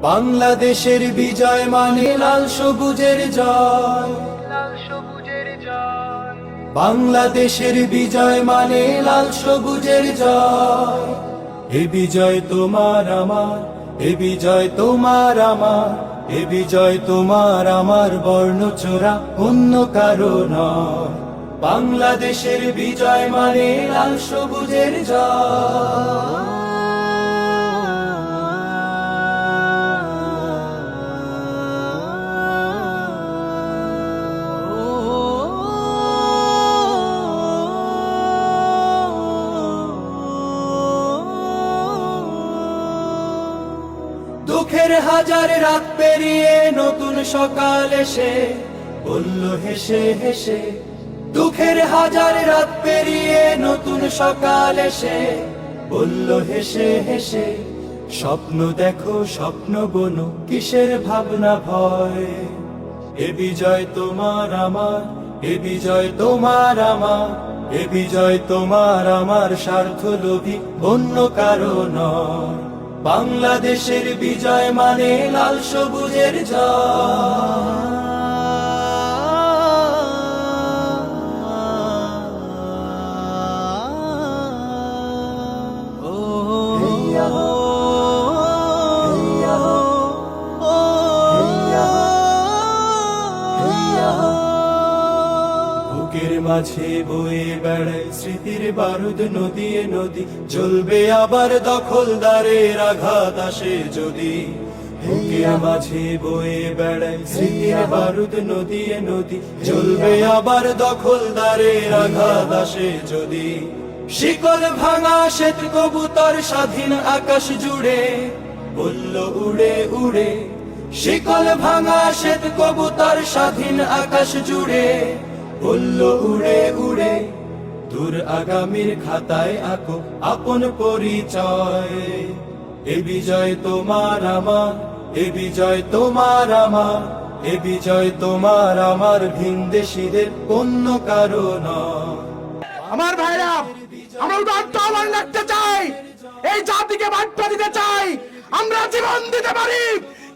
বাংলাদেশের বিজয় মানে লাল সবুজের জয়। বাংলাদেশের বিজয় মানে লাল সবুজের জয়। এ বিজয় তোমার আমার, এ বিজয় তোমার আমার, এ বিজয় তোমার আমার, বর্ণচোরা অন্য কারো নয়। বাংলাদেশের বিজয় মানে লাল সবুজের জয়। দুঃখের হাজার রাত পেরিয়ে নতুন সকাল এসে বলল হেসে হেসে, দুঃখের হাজার রাত পেরিয়ে নতুন সকাল এসে বলল হেসে হেসে, স্বপ্ন দেখো স্বপ্ন বোনো কিসের ভাবনা ভয়। এ বিজয় তোমার আমার, এ বিজয় তোমার আমার, এ বিজয় তোমার আমার, স্বার্থ লোভী অন্য কারো নয়। বাংলাদেশের বিজয় মানে লাল সবুজের জয়। বুকের মাঝে বয়ে বেড়ায় স্মৃতির বারুদ নদীয়ে নদী, জ্বলবে আবার দখলদারের আঘাত আসে যদি। বুকের মাঝে বয়ে বেড়ায় স্মৃতির বারুদ নদীয়ে নদী, জ্বলবে আবার দখলদারের আঘাত আসে যদি। শিকল ভাঙা শ্বেত কবুতর স্বাধীন আকাশ জুড়ে বলল উড়ে উড়ে, শিকল ভাঙা শ্বেত কবুতর স্বাধীন আকাশ জুড়ে বলল উড়ে উড়ে। দূর আগামীর খাতায় আঁকো আপন পরিচয়। এ বিজয় তোমার আমার, এ বিজয় তোমার আমার, এ বিজয় তোমার আমার, ভিনদেশীদের অন্য কারো নয়। আমার ভাইরা, আমরা উদাত্ত আহ্বান রাখতে চাই, এই জাতিকে বার্তা দিতে চাই, আমরা জীবন দিতে পারি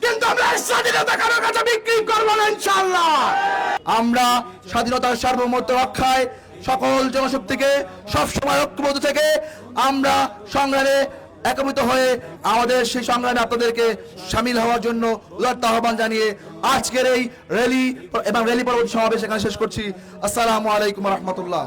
কিন্তু আমরা স্বাধীনতা কারো কাছে বিক্রি করবো না ইনশাআল্লাহ। আমরা স্বাধীনতার সার্বভৌমত্ব রক্ষায় সকল জনশক্তিকে সবসময় ঐক্যবদ্ধ থেকে আমরা সংগ্রামে একত্রিত হয়ে আমাদের সেই সংগ্রামে আপনাদেরকে সামিল হওয়ার জন্য উদাত্ত আহ্বান জানিয়ে আজকের এই র্যালি এবং র্যালি পরবর্তী সমাবেশ এখানে শেষ করছি। আসসালামু আলাইকুম ওয়া রাহমাতুল্লাহ।